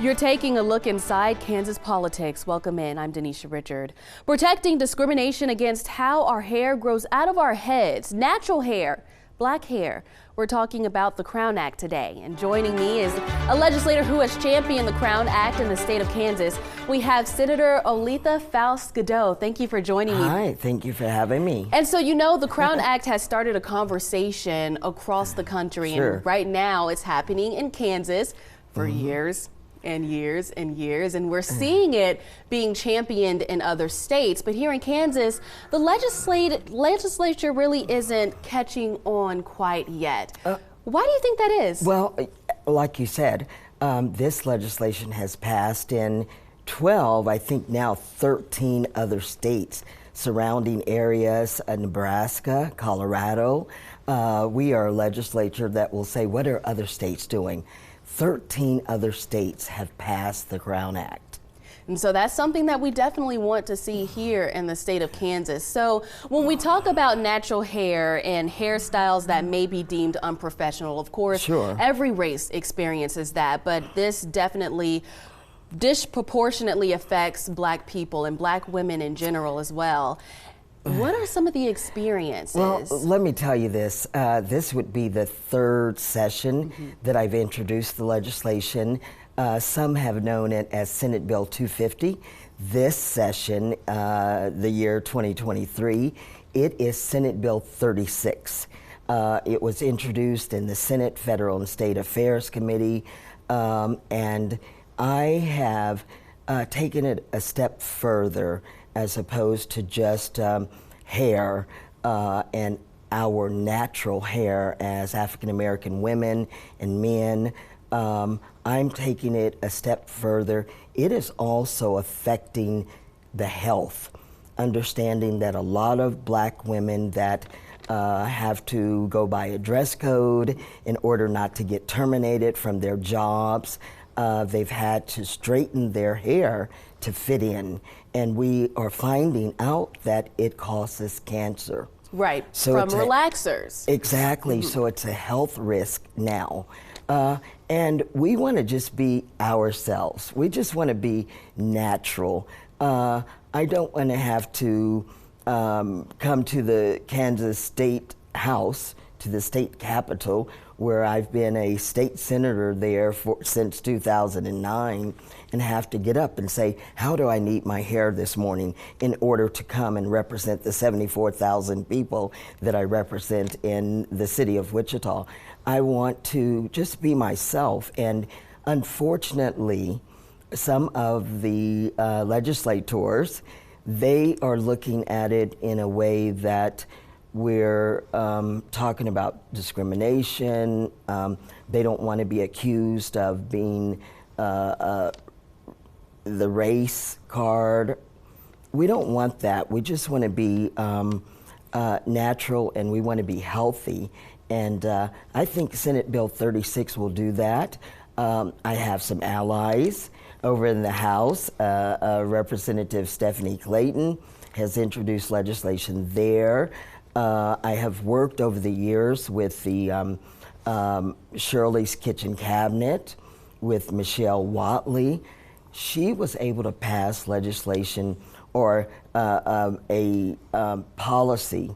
You're taking a look inside Kansas politics. Welcome in. I'm Denisha Richard. Protecting discrimination against how our hair grows out of our heads. Natural hair, black hair. We're talking about the Crown Act today. And joining me is a legislator who has championed the Crown Act in the state of Kansas. We have Senator Olitha Faust-Godot. Thank you for joining me. Hi, thank you for having me. And so, you know, the Crown Act has started a conversation across the country. Sure. And right now it's happening in Kansas for years and years and years, and we're seeing it being championed in other states. But here in Kansas, the legislature really isn't catching on quite yet. Why do you think that is? Well, like you said, this legislation has passed in 12, I think now 13 other states, surrounding areas, Nebraska, Colorado. We are a legislature that will say, what are other states doing? 13 other states have passed the Crown Act. And so that's something that we definitely want to see here in the state of Kansas. So when we talk about natural hair and hairstyles that may be deemed unprofessional, of course, Sure. Every race experiences that, but this definitely disproportionately affects black people and black women in general as well. What are some of the experiences? Well, let me tell you this. This would be the third session that I've introduced the legislation. Some have known it as Senate Bill 250. This session, the year 2023, it is Senate Bill 36. It was introduced in the Senate Federal and State Affairs Committee, and I have taken it a step further as opposed to just hair and our natural hair as African American women and men. I'm taking it a step further. It is also affecting the health, understanding that a lot of black women that have to go by a dress code in order not to get terminated from their jobs. They've had to straighten their hair to fit in, and we are finding out that it causes cancer. Right, So from it's relaxers. Exactly, so it's a health risk now. And we want to just be ourselves. We just want to be natural. I don't want to have to come to the Kansas State House, to the state capitol, where I've been a state senator there since 2009, and have to get up and say, how do I neat my hair this morning in order to come and represent the 74,000 people that I represent in the city of Wichita? I want to just be myself, and unfortunately, some of the legislators, they are looking at it in a way that we're talking about discrimination. They don't want to be accused of being the race card. We don't want that. We just want to be natural, and we want to be healthy. And I think Senate Bill 36 will do that. I have some allies over in the House. Representative Stephanie Clayton has introduced legislation there. I have worked over the years with the Shirley's Kitchen Cabinet, with Michelle Watley. She was able to pass legislation or a policy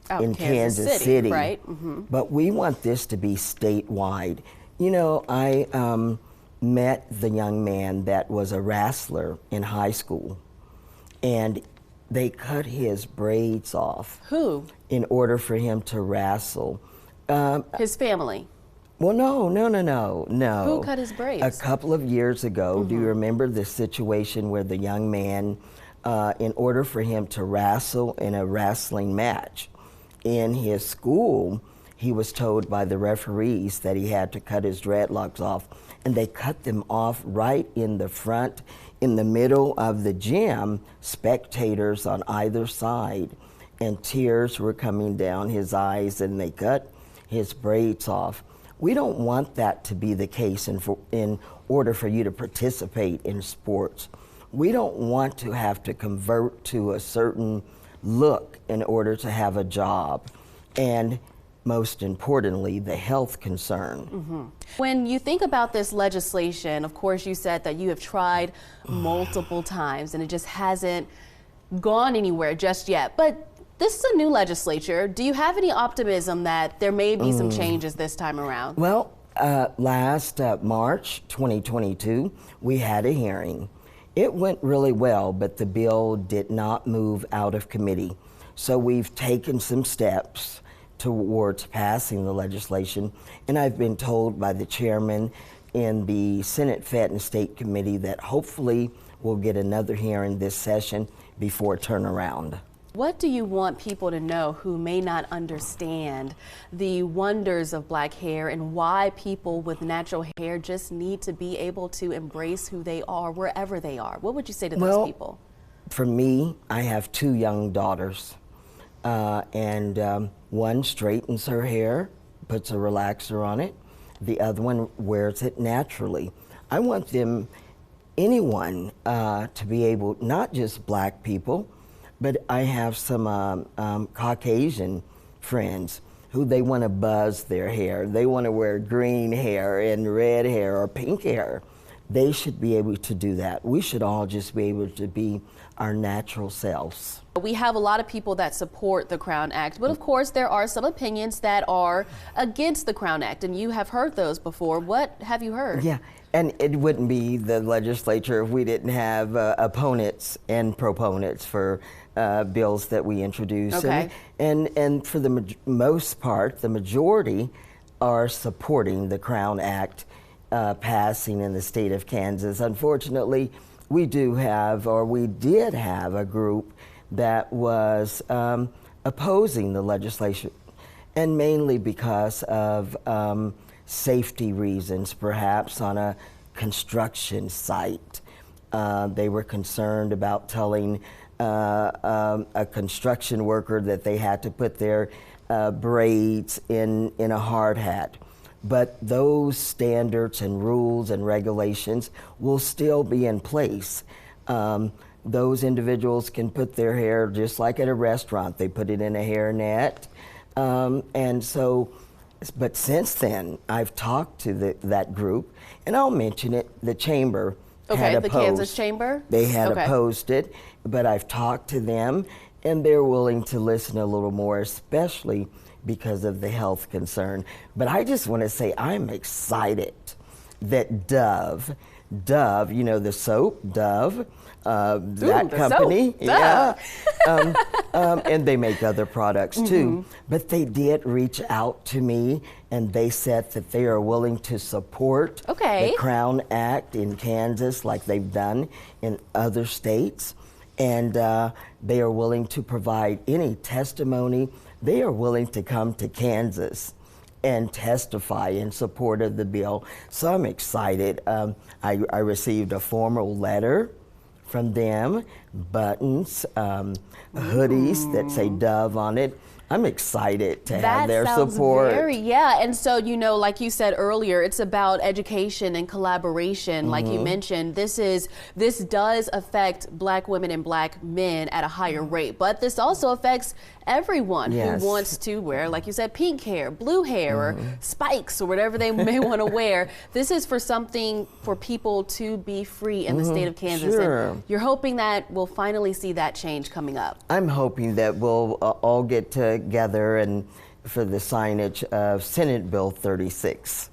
in Kansas City. Right? But we want this to be statewide. You know, I met the young man that was a wrestler in high school, and they cut his braids off. Who? In order for him to wrestle. His family? Well, no. Who cut his braids? A couple of years ago, do you remember the situation where the young man, in order for him to wrestle in a wrestling match in his school, he was told by the referees that he had to cut his dreadlocks off, and they cut them off right in the front, in the middle of the gym, spectators on either side, and tears were coming down his eyes, and they cut his braids off. We don't want that to be the case in order for you to participate in sports. We don't want to have to convert to a certain look in order to have a job. And most importantly, the health concern. When you think about this legislation, of course, you said that you have tried multiple times and it just hasn't gone anywhere just yet. But this is a new legislature. Do you have any optimism that there may be some changes this time around? Well, last March 2022, we had a hearing. It went really well, but the bill did not move out of committee. So we've taken some steps towards passing the legislation, and I've been told by the chairman in the Senate Fed and State Committee that hopefully we'll get another hearing this session before turnaround. What do you want people to know who may not understand the wonders of black hair and why people with natural hair just need to be able to embrace who they are wherever they are? What would you say to those people? For me, I have 2 young daughters, and one straightens her hair, puts a relaxer on it. The other one wears it naturally. I want them, anyone, to be able, not just black people, but I have some Caucasian friends who they want to buzz their hair. They want to wear green hair and red hair or pink hair. They should be able to do that. We should all just be able to be our natural selves. We have a lot of people that support the Crown Act, but of course there are some opinions that are against the Crown Act, and you have heard those before. What have you heard? Yeah, and it wouldn't be the legislature if we didn't have opponents and proponents for bills that we introduce. Okay. And for the most part, the majority are supporting the Crown Act passing in the state of Kansas. Unfortunately, we did have a group that was opposing the legislation, and mainly because of safety reasons, perhaps on a construction site. They were concerned about telling a construction worker that they had to put their braids in a hard hat. But those standards and rules and regulations will still be in place. Those individuals can put their hair just like at a restaurant. They put it in a hairnet. And so, but since then, I've talked to that group, and I'll mention it, the chamber had opposed. The Kansas Chamber? They had opposed it, but I've talked to them, and they're willing to listen a little more, especially because of the health concern. But I just want to say I'm excited that Dove, you know, the soap, Dove, that company, soap, Dove. Yeah, and they make other products too. But they did reach out to me, and they said that they are willing to support the Crown Act in Kansas like they've done in other states. And they are willing to provide any testimony. They are willing to come to Kansas and testify in support of the bill. So I'm excited. I received a formal letter from them, buttons, hoodies that say Dove on it. I'm excited to have their support. And so, you know, like you said earlier, it's about education and collaboration. Like you mentioned, this does affect black women and black men at a higher rate, but this also affects everyone who wants to wear, like you said, pink hair, blue hair, or spikes, or whatever they may want to wear. This is for something for people to be free in the state of Kansas. And you're hoping that we'll finally see that change coming up. I'm hoping that we'll all get together and for the signage of Senate Bill 36.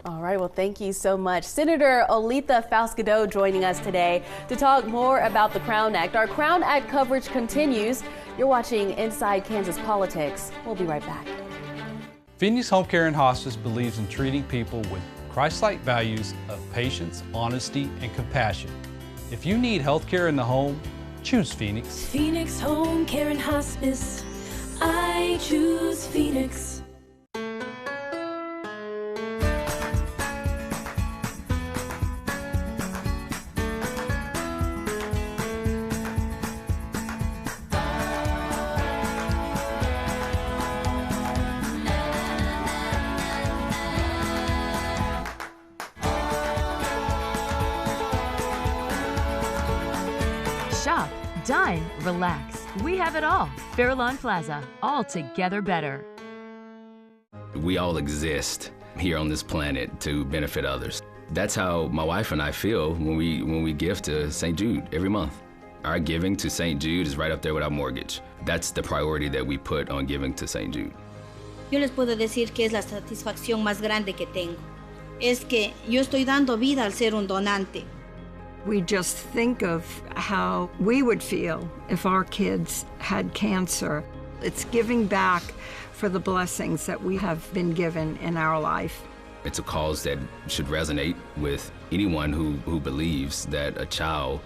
All right, well, thank you so much. Senator Olitha Falscado joining us today to talk more about the Crown Act. Our Crown Act coverage continues. You're watching Inside Kansas Politics. We'll be right back. Phoenix Home Care and Hospice believes in treating people with Christ-like values of patience, honesty, and compassion. If you need health care in the home, choose Phoenix. Phoenix Home Care and Hospice. I choose Phoenix. Shop, dine, relax. We have it all. Fairlawn Plaza, all together better. We all exist here on this planet to benefit others. That's how my wife and I feel when we give to St. Jude every month. Our giving to St. Jude is right up there with our mortgage. That's the priority that we put on giving to St. Jude. Yo les puedo decir que es la satisfacción más grande que tengo. Es que yo estoy dando vida al ser un donante. We just think of how we would feel if our kids had cancer. It's giving back for the blessings that we have been given in our life. It's a cause that should resonate with anyone who believes that a child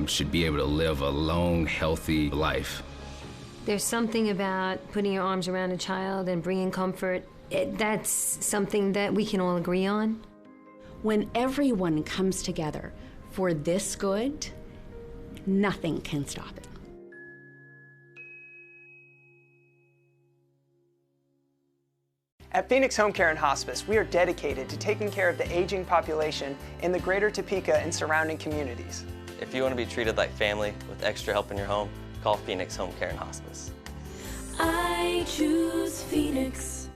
should be able to live a long, healthy life. There's something about putting your arms around a child and bringing comfort. That's something that we can all agree on. When everyone comes together for this good, nothing can stop it. At Phoenix Home Care and Hospice, we are dedicated to taking care of the aging population in the greater Topeka and surrounding communities. If you want to be treated like family with extra help in your home, call Phoenix Home Care and Hospice. I choose Phoenix.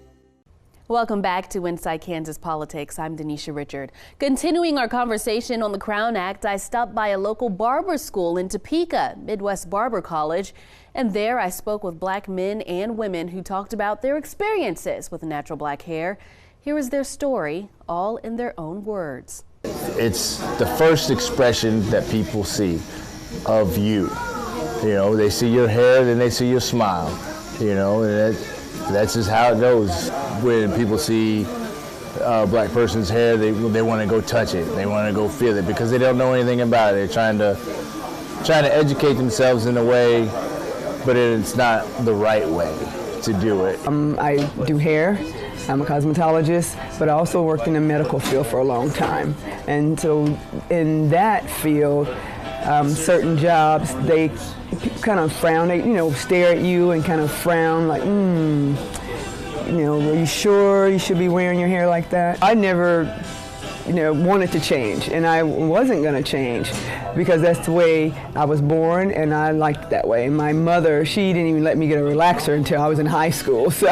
Welcome back to Inside Kansas Politics. I'm Denisha Richard. Continuing our conversation on the Crown Act, I stopped by a local barber school in Topeka, Midwest Barber College, and there I spoke with black men and women who talked about their experiences with natural black hair. Here is their story, all in their own words. It's the first expression that people see of you. You know, they see your hair, then they see your smile. You know, and that's just how it goes. When people see a black person's hair, they want to go touch it. They want to go feel it because they don't know anything about it. They're trying to educate themselves in a way, but it's not the right way to do it. I do hair. I'm a cosmetologist, but I also worked in the medical field for a long time. And so in that field, certain jobs, they kind of frown, they, stare at you and kind of frown like, are you sure you should be wearing your hair like that? I never, wanted to change, and I wasn't going to change because that's the way I was born, and I liked it that way. And my mother, she didn't even let me get a relaxer until I was in high school, so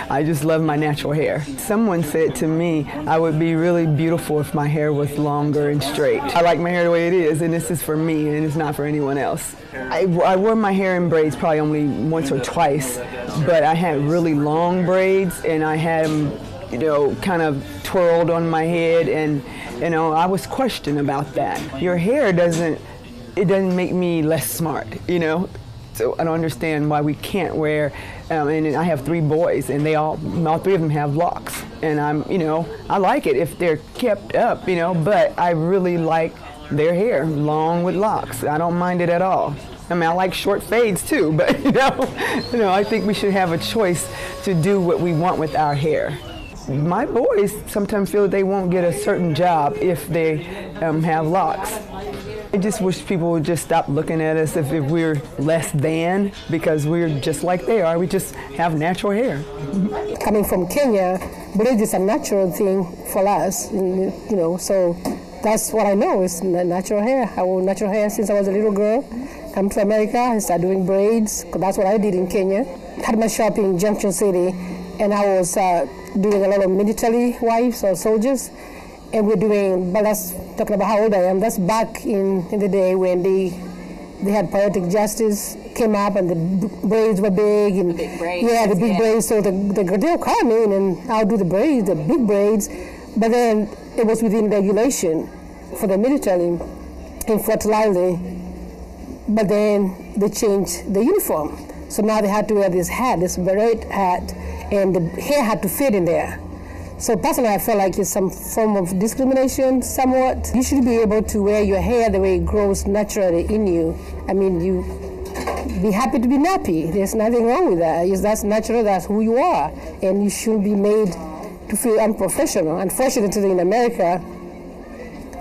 I just love my natural hair. Someone said to me, I would be really beautiful if my hair was longer and straight. I like my hair the way it is, and this is for me, and it's not for anyone else. I wore my hair in braids probably only once or twice, but I had really long braids, and I had them kind of twirled on my head, and I was questioned about that. Your hair doesn't make me less smart, So I don't understand why we can't wear, and I have 3 boys, and all 3 of them have locks, and I like it if they're kept up, but I really like their hair long with locks. I don't mind it at all. I mean, I like short fades too, but I think we should have a choice to do what we want with our hair. My boys sometimes feel that they won't get a certain job if they have locks. I just wish people would just stop looking at us if we're less than, because we're just like they are. We just have natural hair. Coming from Kenya, braid is a natural thing for us, so that's what I know is natural hair. I wore natural hair since I was a little girl. Come to America and started doing braids, because that's what I did in Kenya. Had my shop in Junction City, and I was doing a lot of military wives or soldiers, and we're doing, but that's talking about how old I am, that's back in the day when they had poetic justice came up and the braids were big, and the big braids, braids, so they'll call me and I'll do the braids, the big braids, but then it was within regulation for the military in Fort Riley, but then they changed the uniform. So now they had to wear this hat, this beret hat, and the hair had to fit in there. So personally, I feel like it's some form of discrimination somewhat. You should be able to wear your hair the way it grows naturally in you. I mean, you be happy to be nappy. There's nothing wrong with that. That's natural, that's who you are. And you shouldn't be made to feel unprofessional. Unfortunately, in America,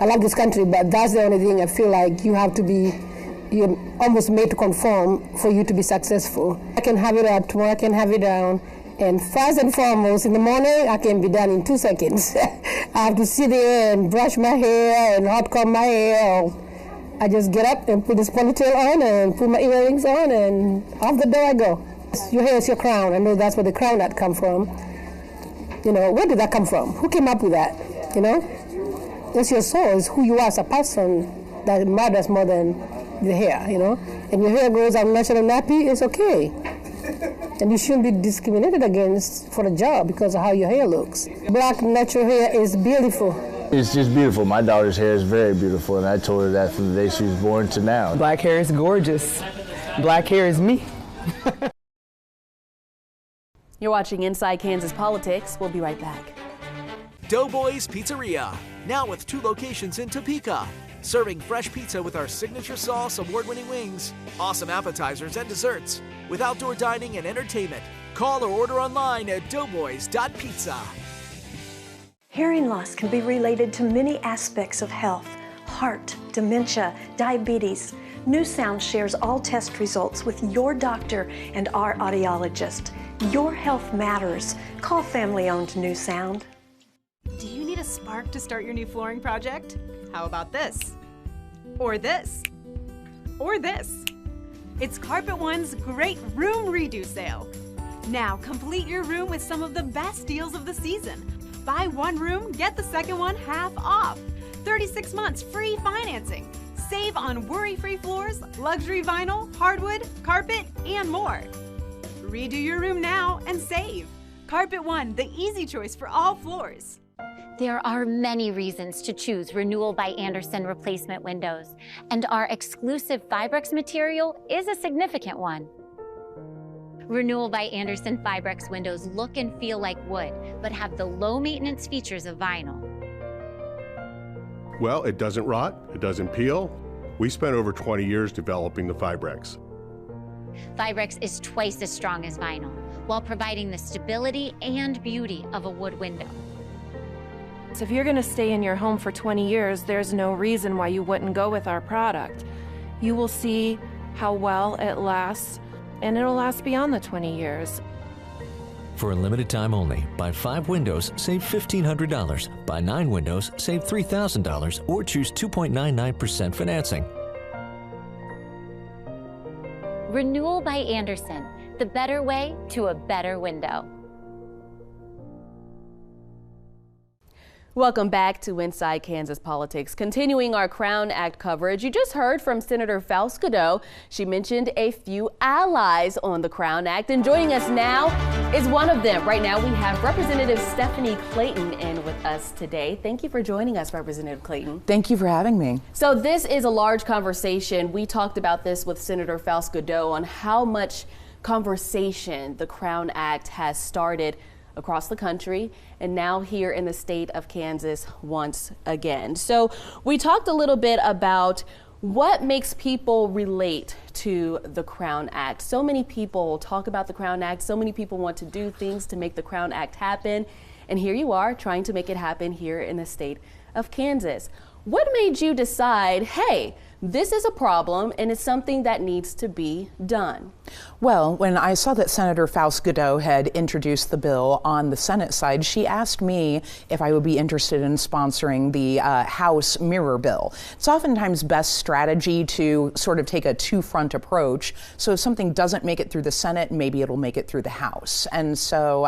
I love this country, but that's the only thing I feel like you're almost made to conform for you to be successful. I can have it up tomorrow, I can have it down, and first and foremost, in the morning, I can be done in 2 seconds. I have to sit there and brush my hair and hot comb my hair, or I just get up and put this ponytail on and put my earrings on, and off the door I go. Your hair is your crown. I know that's where the crown hat come from. You know, where did that come from? Who came up with that? You know, it's your soul, it's who you are as a person that matters more than the hair. You know, and your hair grows out natural nappy, it's okay. And you shouldn't be discriminated against for a job because of how your hair looks. Black natural hair is beautiful. It's just beautiful. My daughter's hair is very beautiful, and I told her that from the day she was born to now. Black hair is gorgeous. Black hair is me. You're watching Inside Kansas Politics. We'll be right back. Doughboys Pizzeria, now with 2 locations in Topeka. Serving fresh pizza with our signature sauce, award-winning wings, awesome appetizers and desserts, with outdoor dining and entertainment. Call or order online at doughboys.pizza. Hearing loss can be related to many aspects of health: heart, dementia, diabetes. New Sound shares all test results with your doctor and our audiologist. Your health matters. Call family-owned New Sound. Do you need a spark to start your new flooring project? How about this? Or this? Or this? It's Carpet One's Great Room Redo Sale. Now complete your room with some of the best deals of the season. Buy one room, get the second one half off. 36 months free financing. Save on worry-free floors, luxury vinyl, hardwood, carpet, and more. Redo your room now and save. Carpet One, the easy choice for all floors. There are many reasons to choose Renewal by Andersen replacement windows, and our exclusive Fibrex material is a significant one. Renewal by Andersen Fibrex windows look and feel like wood, but have the low maintenance features of vinyl. Well, it doesn't rot, it doesn't peel. We spent over 20 years developing the Fibrex. Fibrex is twice as strong as vinyl, while providing the stability and beauty of a wood window. So if you're going to stay in your home for 20 years, there's no reason why you wouldn't go with our product. You will see how well it lasts, and it'll last beyond the 20 years. For a limited time only, buy 5 windows, save $1,500. Buy 9 windows, save $3,000, or choose 2.99% financing. Renewal by Andersen, the better way to a better window. Welcome back to Inside Kansas Politics. Continuing our Crown Act coverage, you just heard from Senator Faust-Godot. She mentioned a few allies on the Crown Act, and joining us now is one of them. Right now we have Representative Stephanie Clayton in with us today. Thank you for joining us, Representative Clayton. Thank you for having me. So this is a large conversation. We talked about this with Senator Faust-Godot on how much conversation the Crown Act has started across the country and now here in the state of Kansas once again. So we talked a little bit about what makes people relate to the Crown Act. So many people talk about the Crown Act. So many people want to do things to make the Crown Act happen. And here you are trying to make it happen here in the state of Kansas. What made you decide, hey, this is a problem and it's something that needs to be done? Well, when I saw that Senator Faust-Godot had introduced the bill on the Senate side, she asked me if I would be interested in sponsoring the House mirror bill. It's oftentimes best strategy to sort of take a two-front approach. So if something doesn't make it through the Senate, maybe it'll make it through the House. And so,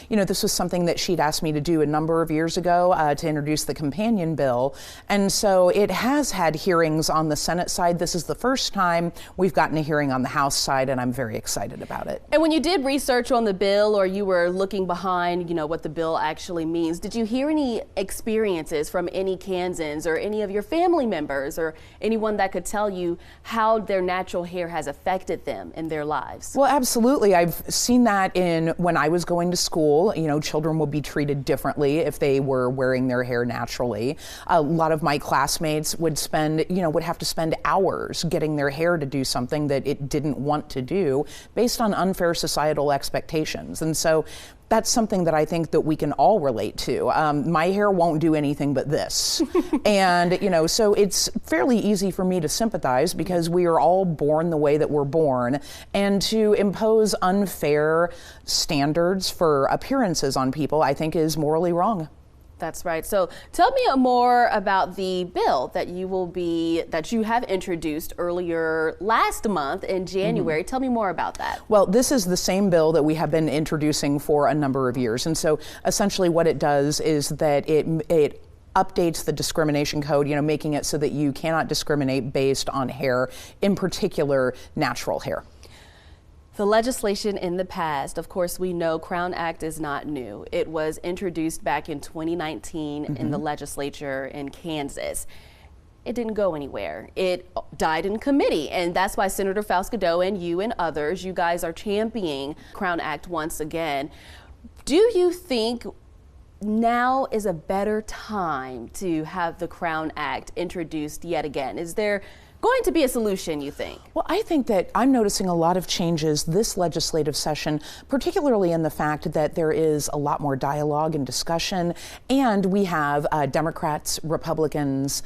you know, this was something that she'd asked me to do a number of years ago to introduce the companion bill. And so it has had hearings on the Senate side. This is the first time we've gotten a hearing on the House side, and I'm very excited about it. And when you did research on the bill, or you were looking behind, you know, what the bill actually means, did you hear any experiences from any Kansans or any of your family members or anyone that could tell you how their natural hair has affected them in their lives? Well, absolutely. I've seen that in when I was going to school. You know, children would be treated differently if they were wearing their hair naturally. A lot of my classmates would spend, you know, would have to spend hours getting their hair to do something that it didn't want to do based on unfair societal expectations. And so that's something that I think that we can all relate to. My hair won't do anything but this. And, you know, so it's fairly easy for me to sympathize because we are all born the way that we're born. And to impose unfair standards for appearances on people, I think is morally wrong. That's right. So tell me more about the bill that you have introduced earlier last month in January. Tell me more about that. Well, this is the same bill that we have been introducing for a number of years. And so essentially what it does is that it updates the discrimination code, making it so that you cannot discriminate based on hair, in particular natural hair. The legislation in the past, of course, we know Crown Act is not new. It was introduced back in 2019 in the legislature in Kansas. It didn't go anywhere. It died in committee, and that's why Senator Faust-Godot and you and others, you guys are championing Crown Act once again. Do you think now is a better time to have the Crown Act introduced yet again? Is there going to be a solution, you think? Well, I think that I'm noticing a lot of changes this legislative session, particularly in the fact that there is a lot more dialogue and discussion, and we have Democrats, Republicans,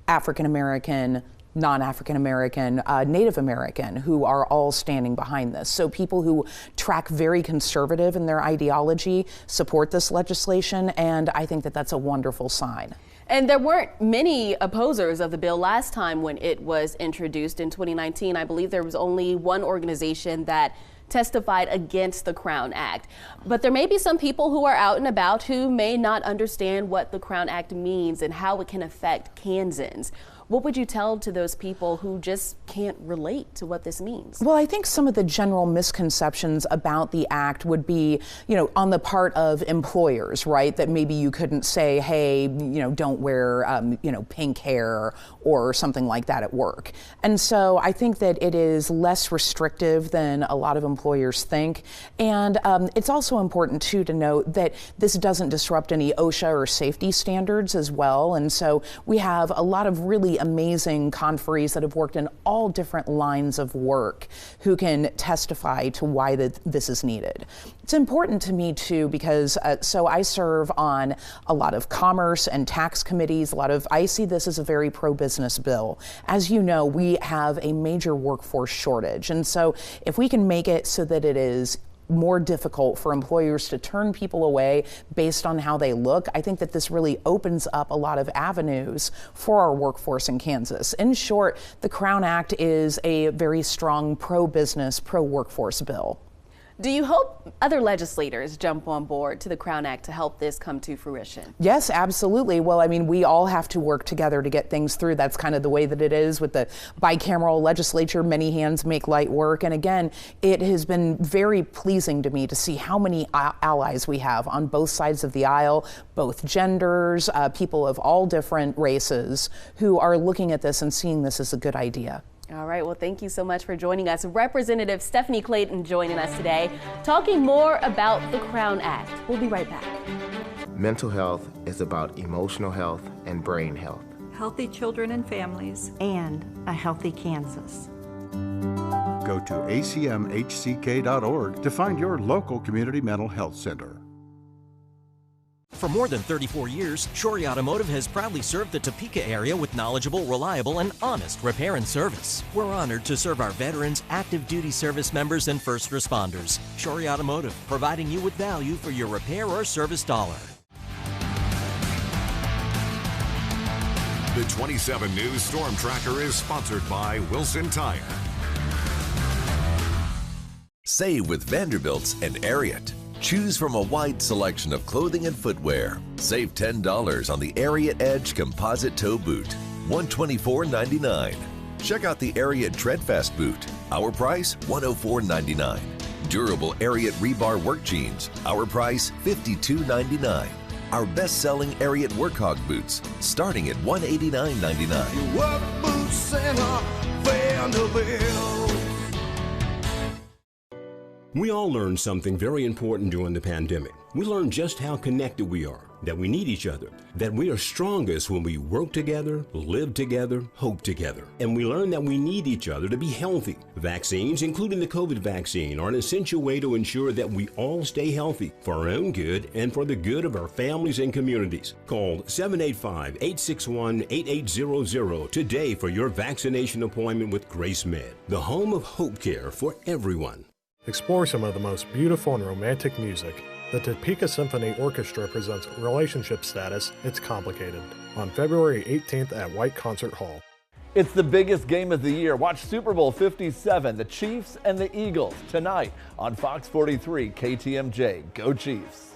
African American, non-African American, Native American, who are all standing behind this. So people who track very conservative in their ideology support this legislation, and I think that that's a wonderful sign. And there weren't many opposers of the bill last time when it was introduced in 2019. I believe there was only one organization that testified against the Crown Act. But there may be some people who are out and about who may not understand what the Crown Act means and how it can affect Kansans. What would you tell to those people who just can't relate to what this means? Well, I think some of the general misconceptions about the act would be, on the part of employers, right? That maybe you couldn't say, hey, don't wear, pink hair or something like that at work. And so I think that it is less restrictive than a lot of employers think. And it's also important, too, to note that this doesn't disrupt any OSHA or safety standards as well. And so we have a lot of really amazing conferees that have worked in all different lines of work who can testify to why this is needed. It's important to me too because so I serve on a lot of commerce and tax committees. I see this as a very pro-business bill. As you know, we have a major workforce shortage, and so if we can make it so that it is more difficult for employers to turn people away based on how they look, I think that this really opens up a lot of avenues for our workforce in Kansas. In short, the Crown Act is a very strong pro-business, pro-workforce bill. Do you hope other legislators jump on board to the Crown Act to help this come to fruition? Yes, absolutely. Well, I mean, we all have to work together to get things through. That's kind of the way that it is with the bicameral legislature. Many hands make light work. And again, it has been very pleasing to me to see how many allies we have on both sides of the aisle, both genders, people of all different races who are looking at this and seeing this as a good idea. All right, well, thank you so much for joining us. Representative Stephanie Clayton joining us today, talking more about the Crown Act. We'll be right back. Mental health is about emotional health and brain health. Healthy children and families, and a healthy Kansas. Go to acmhck.org to find your local community mental health center. For more than 34 years, Shorey Automotive has proudly served the Topeka area with knowledgeable, reliable, and honest repair and service. We're honored to serve our veterans, active duty service members, and first responders. Shorey Automotive, providing you with value for your repair or service dollar. The 27 News Storm Tracker is sponsored by Wilson Tire. Save with Vanderbilt's and Ariat. Choose from a wide selection of clothing and footwear. Save $10 on the Ariat Edge Composite Toe Boot, $124.99. Check out the Ariat Treadfast Boot. Our price, $104.99. Durable Ariat Rebar Work Jeans. Our price, $52.99. Our best-selling Ariat Work Hog Boots, starting at $189.99. Work Boot Center, Vanderbilt. We all learned something very important during the pandemic. We learned just how connected we are, that we need each other, that we are strongest when we work together, live together, hope together. And we learned that we need each other to be healthy. Vaccines, including the COVID vaccine, are an essential way to ensure that we all stay healthy for our own good and for the good of our families and communities. Call 785-861-8800 today for your vaccination appointment with Grace Med, the home of hope care for everyone. Explore some of the most beautiful and romantic music. The Topeka Symphony Orchestra presents Relationship Status, It's Complicated on February 18th at White Concert Hall. It's the biggest game of the year. Watch Super Bowl 57, the Chiefs and the Eagles, tonight on Fox 43 KTMJ. Go Chiefs.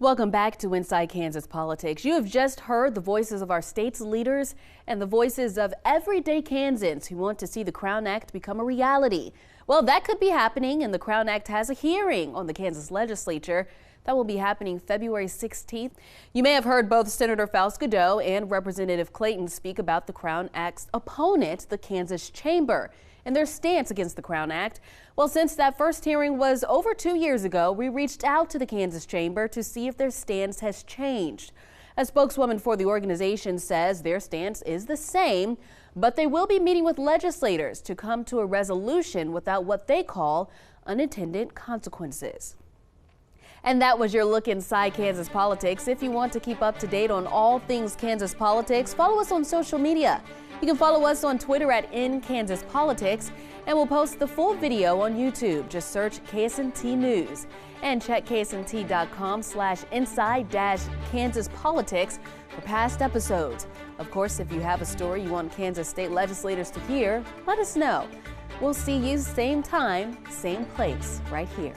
Welcome back to Inside Kansas Politics. You have just heard the voices of our state's leaders and the voices of everyday Kansans who want to see the Crown Act become a reality. Well, that could be happening, and the Crown Act has a hearing on the Kansas legislature. That will be happening February 16th. You may have heard both Senator Faust-Godot and Representative Clayton speak about the Crown Act's opponent, the Kansas Chamber, and their stance against the Crown Act. Well, since that first hearing was over 2 years ago, we reached out to the Kansas Chamber to see if their stance has changed. A spokeswoman for the organization says their stance is the same, but they will be meeting with legislators to come to a resolution without what they call unintended consequences. And that was your look inside Kansas politics. If you want to keep up to date on all things Kansas politics, follow us on social media. You can follow us on Twitter at @InKansasPolitics, and we'll post the full video on YouTube. Just search KSNT News and check ksnt.com/inside-KansasPolitics for past episodes. Of course, if you have a story you want Kansas state legislators to hear, let us know. We'll see you same time, same place, right here.